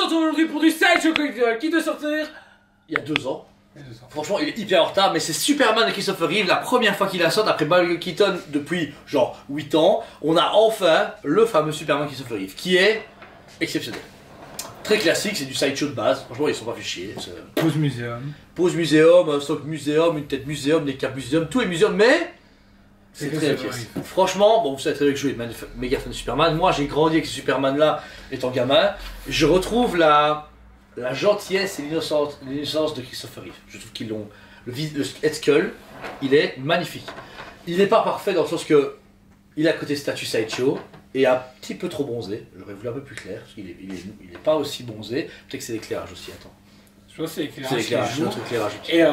retrouve aujourd'hui pour du Sideshow qui doit sortir il y a 2 ans. Franchement, il est hyper en retard, mais c'est Superman de Christopher Reeve, la première fois qu'il la sort après Michael Keaton depuis genre 8 ans. On a enfin le fameux Superman de Christopher Reeve qui est exceptionnel. Très classique, c'est du sideshow de base. Franchement, ils sont pas fait chier. Pose muséum. Pose muséum, un stock muséum, une tête muséum, des capes muséum, tout est muséum, mais c'est très bien. Franchement, bon, vous savez très bien que je suis méga fan de Superman. Moi, j'ai grandi avec ce Superman-là étant gamin. Je retrouve la gentillesse et l'innocence de Christopher Reeve. Je trouve qu'ils l'ont. Le Head Skull, il est magnifique. Il n'est pas parfait dans le sens que il a côté statut sideshow et un petit peu trop bronzé. J'aurais voulu un peu plus clair, parce qu'il est pas aussi bronzé. Peut-être que c'est l'éclairage aussi, attends. Je pense que c'est l'éclairage. C'est l'éclairage. Et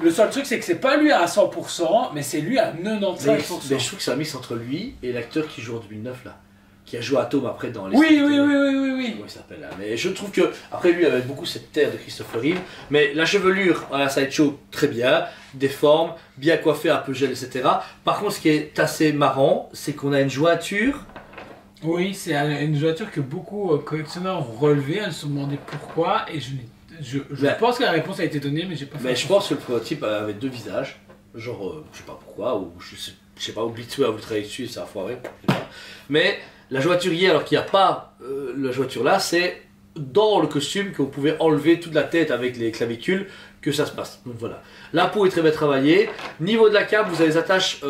le seul truc, c'est que c'est pas lui à 100%, mais c'est lui à 95%. Mais je trouve que c'est un mix entre lui et l'acteur qui joue en 2009 là. Qui a joué à Atom après dans les. Oui. Comment il s'appelle là. Mais je trouve que, après lui, il avait beaucoup cette terre de Christopher Reeve. Mais la chevelure à la sideshow, très bien. Des formes, bien coiffée, un peu gel, etc. Par contre, ce qui est assez marrant, c'est qu'on a une jointure. Oui, c'est une jointure que beaucoup collectionneurs ont relevée. Elles se sont demandé pourquoi. Et je pense que la réponse a été donnée, mais j'ai pas fait. Mais je pense que le prototype avait 2 visages. Genre, je sais pas pourquoi, ou je sais pas, ou Blitzway a voulu travailler dessus et ça a foiré. Mais la jointurière, alors qu'il n'y a pas la jointure là, c'est dans le costume que vous pouvez enlever toute la tête avec les clavicules que ça se passe. Donc voilà. La peau est très bien travaillée. Niveau de la cape, vous avez des attaches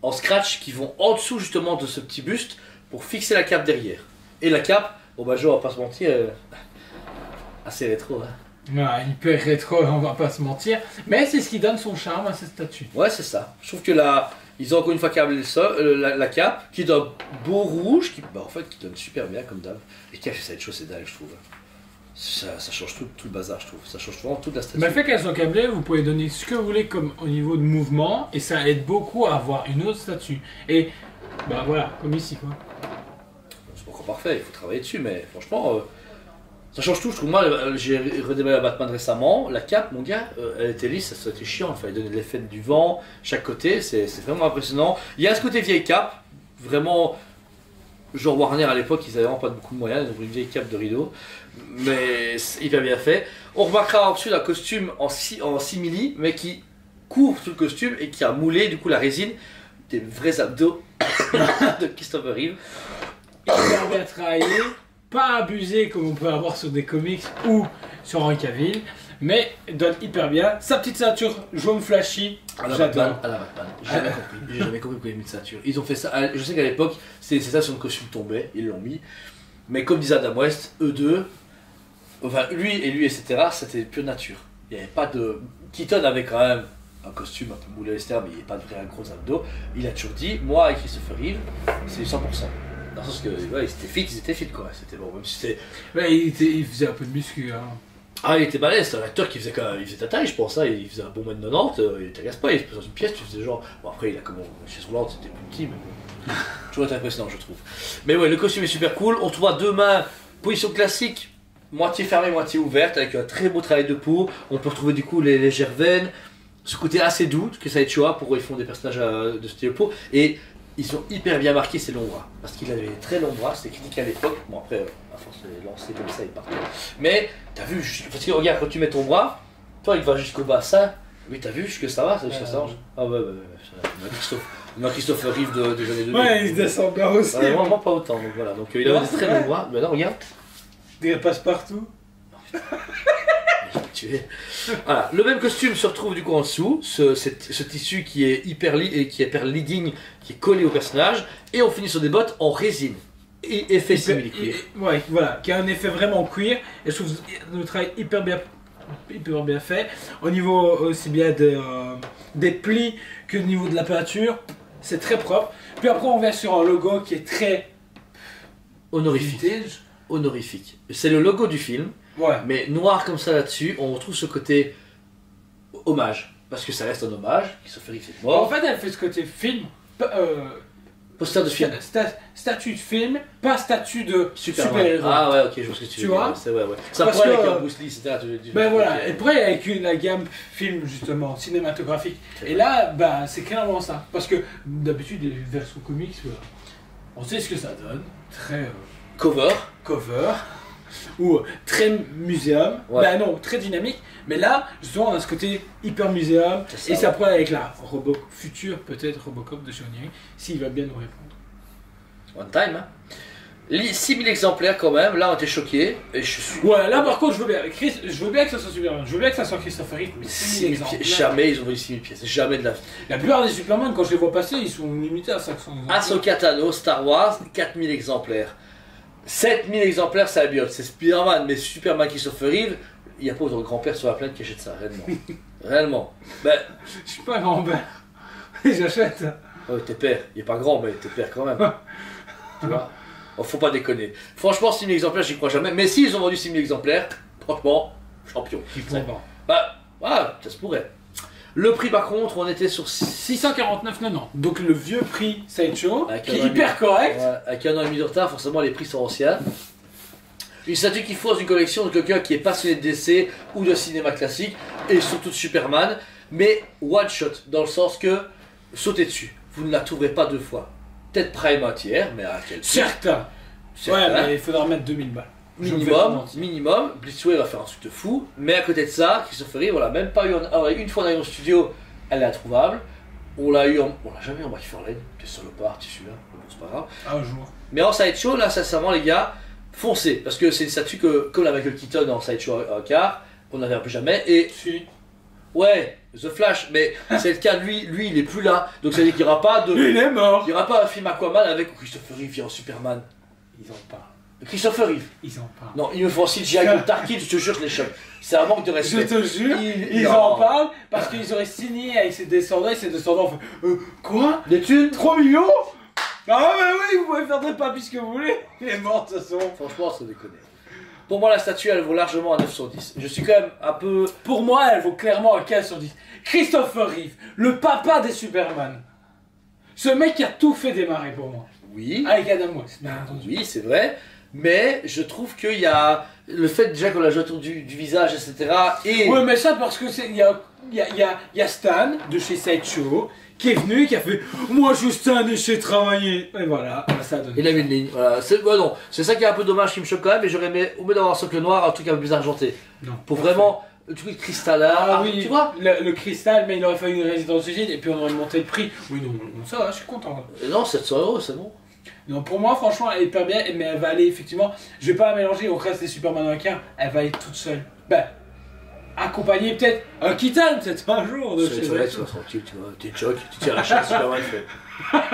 en scratch qui vont en dessous justement de ce petit buste pour fixer la cape derrière. Et la cape, bon bah je vais pas se mentir, assez rétro. Hein. Ouais, hyper rétro, on va pas se mentir. Mais c'est ce qui donne son charme à cette statue. Ouais, c'est ça. Je trouve que là, ils ont encore une fois câblé la cape, qui est un beau rouge, qui donne super bien comme d'hab. Et qui a fait cette chose, c'est dingue, je trouve. Ça change tout le bazar, je trouve. Ça change vraiment toute la statue. Mais le fait qu'elles soient câblées, vous pouvez donner ce que vous voulez comme au niveau de mouvement, et ça aide beaucoup à avoir une autre statue. Et bah voilà, comme ici quoi. C'est pas encore parfait, il faut travailler dessus, mais franchement, ça change tout. Je trouve, moi, j'ai redémarré la Batman récemment, la cape, mon gars, elle était lisse, ça était chiant, il fallait donner de l'effet du vent, chaque côté, c'est vraiment impressionnant. Il y a ce côté vieille cape, vraiment, genre Warner à l'époque, ils avaient vraiment pas beaucoup de moyens, ils ont pris une vieille cape de rideau, mais c'est hyper bien fait. On remarquera ensuite un costume en simili, mais qui couvre tout le costume et qui a moulé du coup la résine des vrais abdos de Christopher Reeve. Hyper bien travaillé, pas abusé comme on peut avoir sur des comics ou sur Henry Cavill, mais donne hyper bien. Sa petite ceinture jaune flashy, j'adore. À la Batman, j'ai jamais compris. J'ai jamais compris pourquoi ils ont mis de ceinture. Ils ont fait ça, je sais qu'à l'époque, c'est ça sur le costume tombait, ils l'ont mis. Mais comme disait Adam West, eux deux, enfin lui, etc., c'était pure nature. Il n'y avait pas de. Keaton avait quand même un costume un peu moulé à l'extérieur, mais il n'y avait pas de vrai gros abdos. Il a toujours dit, moi avec Christopher Reeve, c'est 100%. Dans le sens que, ouais, ils étaient fit quoi. C'était bon, même si c'était. Ouais, il faisait un peu de muscu. Hein. Ah, il était balèze, c'était un acteur qui faisait quand même, il faisait ta taille, je pense, hein, il faisait un bon mètre 90, il t'agace pas, il se posait dans une pièce, tu faisais genre. Bon, après, il a comme chez Roland, c'était plus petit, mais bon. Toujours été impressionnant, je trouve. Mais ouais, le costume est super cool, on trouve à 2 mains, position classique, moitié fermée, moitié ouverte, avec un très beau travail de peau. On peut retrouver du coup les légères veines, ce côté assez doux que ça Showa pour ils font des personnages de style de peau. Et ils sont hyper bien marqués ses longs bras, parce qu'il avait très longs bras, c'était critiqué à l'époque. Bon, après, à force de les lancer comme ça, il partait. Mais t'as vu, parce que regarde, quand tu mets ton bras, toi il va jusqu'au bassin. Oui, t'as vu jusque ça va, ça s'arrange. Ah ouais, Christopher Reeve des années 2000. Ouais, il se descend bien aussi. Ouais, vraiment pas autant, donc voilà. Donc il avait des très longs bras, mais là regarde. Il passe partout. Voilà. Le même costume se retrouve du coup en dessous, ce tissu qui est hyper leading, qui est collé au personnage, et on finit sur des bottes en résine. Et effet simili-cuir. Ouais, voilà, qui a un effet vraiment cuir, et je trouve le travail hyper bien fait, au niveau aussi bien des plis que au niveau de la peinture, c'est très propre. Puis après on vient sur un logo qui est très honorifique. Vintage. Honorifique. C'est le logo du film. Ouais. Mais noir comme ça là-dessus, on retrouve ce côté hommage. Parce que ça reste un hommage, Christopher Reeve est mort. En fait, elle fait ce côté film. Poster de film. Statut de film, pas statut de super-héros. Ah ouais, ok, je vois ce que tu veux vois. C'est ouais. Ça pourrait avec un Bruce Lee, etc. Ben voilà, et après avec la gamme film justement, cinématographique. Et là, bah, c'est clairement ça. Parce que d'habitude, les versions comics, on sait ce que ça donne. Très. Cover. ou très muséum, Ouais. bah non, très dynamique, mais là, justement, on a ce côté hyper muséum, C'est ça, et ça pourrait avec la future, peut-être, Robocop de chez Oniri, s'il va bien nous répondre. One time, hein. 6000 exemplaires quand même, là on était choqués, et je suis... Ouais, là par contre, je veux bien, je veux bien que ça soit Superman, je veux bien que ça soit Christopher Reeve, mais 6000 6000 exemplaires. pièces. Jamais ils ont vendu 6000 pièces, jamais de la vie. La plupart des Superman, quand je les vois passer, ils sont limités à 500 exemplaires. Ahsoka Tano, Star Wars, 4000 exemplaires. 7000 exemplaires, c'est Abiot, c'est Spider-Man, mais Superman Christopher Reeve, il n'y a pas autant de grand-père sur la planète qui achète ça, réellement. Réellement. Ben, Je suis pas un grand-père, j'achète. t'es père, il est pas grand, mais t'es père quand même. Tu vois? Oh, faut pas déconner. Franchement, 6000 exemplaires, j'y crois jamais. Mais s'ils ont vendu 6000 exemplaires, franchement, champion. Ils pourront pas. Bah, voilà, ça se pourrait. Le prix, par contre, on était sur 649,90. Donc le vieux prix Sideshow, Avec qui est un ami. hyper correct. Ouais, avec 1 an et demi de retard, forcément, les prix sont anciens. Une statue qui faut dans une collection de quelqu'un qui est passionné de DC ou de cinéma classique, et surtout de Superman, mais one shot, dans le sens que sautez dessus. Vous ne la trouverez pas 2 fois. Peut-être Prime entière, mais à quel prix? Certains. Certains. Ouais, mais il faudra mettre 2000 balles. Je vais pas Minimum, mentir. minimum, Blitzway va faire un truc de fou, mais à côté de ça, Christopher Reeve, voilà, même pas eu une fois on a eu en studio, elle est introuvable, on l'a jamais eu en McFarlane, t'es salopard, tu suis là, bon, c'est pas grave. Un jour. Mais en Sideshow, là, sincèrement, les gars, foncez, parce que c'est une statue que, comme la Michael Keaton en Sideshow à car, on n'avait plus jamais, et Si. ouais, The Flash, mais c'est le cas de lui, il est plus là, donc ça veut dire qu'il n'y aura pas de. Il est mort. Il n'y aura pas un film Aquaman avec Christopher Reeve vient en Superman. Ils en parlent. Christopher Reeve. Ils en parlent. Non, ils me font CGI comme Tarkin, je te jure, je les chope. C'est un manque de Je respect. te jure, ils Non. en parlent parce qu'ils auraient signé avec ses descendants et ses descendants ont fait quoi? Des thunes 3 millions? Ah bah oui, vous pouvez faire des papis ce que vous voulez. Il est mort de toute façon. Franchement, ça déconne. Pour moi, la statue, elle vaut largement un 9 sur 10. Je suis quand même un peu... Pour moi, elle vaut clairement un 15 sur 10. Christopher Reeve, le papa des Superman. Ce mec qui a tout fait démarrer pour moi. Oui, Avec Adam West, bien entendu. oui, c'est vrai. Mais je trouve qu'il y a le fait déjà qu'on l'a joué autour du visage, etc. Et Ouais, mais ça parce que il y a Stan de chez Sideshow qui est venu, qui a fait moi je suis Stan et je sais travailler. Et voilà, ça a donné. il a mis une ligne. Voilà. Non, c'est ça qui est un peu dommage, qui me choque quand même. Mais j'aurais aimé, au lieu d'avoir un socle noir, un truc un peu plus argenté. Non. Pour vraiment le truc cristallin. Ah oui, tu vois le cristal, mais il aurait fallu une résidence usine et puis on aurait monté le prix. Oui, non, ça va, je suis content. Non, 700 €, c'est bon. Non, pour moi, franchement, elle est hyper bien, mais elle va aller effectivement. Je vais pas la mélanger au reste des Superman américains, elle va être toute seule. Ben, accompagnée peut-être un Keaton, peut-être un jour de C'est chez vrai, elle. tu vas tranquille, tu vois. T'es choc, tu tires la chaise, Superman fait. Ah,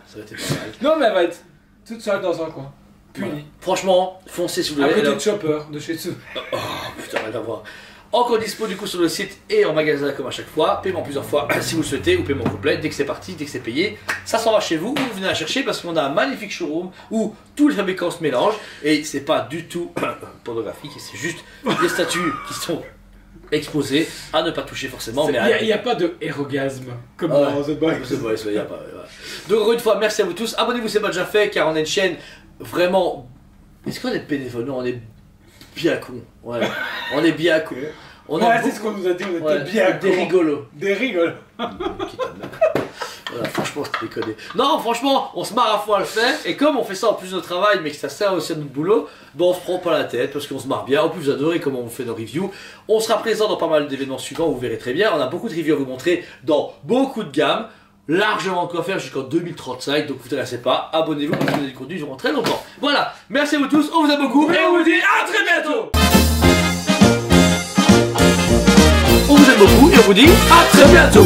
ça aurait été pas mal. Non, mais elle va être toute seule dans un coin. Punie. Franchement, foncez si vous À voulez. côté Là- de Chopper, de chez Tsu. Oh putain, rien à voir. Encore dispo du coup sur le site et en magasin comme à chaque fois. Paiement plusieurs fois si vous le souhaitez ou paiement complet. Dès que c'est parti, dès que c'est payé, ça s'en va chez vous ou vous venez la chercher parce qu'on a un magnifique showroom où tous les fabricants se mélangent et c'est pas du tout pornographique, c'est juste des statues qui sont exposées à ne pas toucher forcément. Mais Il n'y a pas de érogasme comme Ah dans The Boys. c'est vrai, y a pas. Voilà. Donc encore une fois, merci à vous tous. Abonnez-vous, c'est pas déjà fait car on a une chaîne vraiment. Est-ce qu'on est bénévole? Non, on est bien con. Ouais, on est bien con. On Ouais, a c'est ce qu'on nous a dit, on était ouais, bien des cons. rigolos. Des rigolos. Voilà, franchement, c'est déconné. Non, franchement, on se marre à fond à le faire. Et comme on fait ça en plus de notre travail, mais que ça sert aussi à notre boulot, bon, on se prend pas la tête parce qu'on se marre bien. En plus, vous adorez comment on fait nos reviews. On sera présent dans pas mal d'événements suivants, vous verrez très bien. On a beaucoup de reviews à vous montrer dans beaucoup de gammes. Largement de quoi faire jusqu'en 2035, donc vous ne vous intéressez pas, abonnez-vous parce que vous avez du contenu durant très longtemps. Voilà, merci à vous tous, on vous aime beaucoup et on vous dit à très bientôt. On vous aime beaucoup et on vous dit à très bientôt.